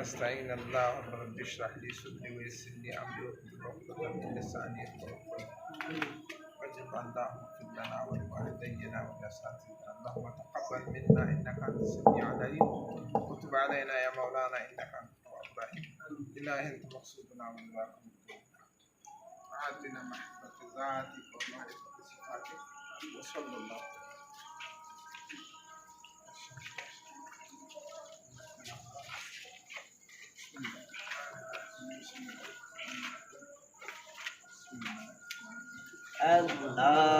نستعين الله رب اشرح لي صدري ويسر لي امري واحلل عقدة من لساني يفقهوا قولي واجعل اللهم اغفر لنا ولوالدينا ولاساتذتنا اللهم تقبل منا انك انت السميع العليم وتب علينا يا مولانا انك انت التواب الرحيم الهي انت مقصودنا ورضاكم وعدنا محبة ذاتك ومعرفة صفاتك وصلى الله Allah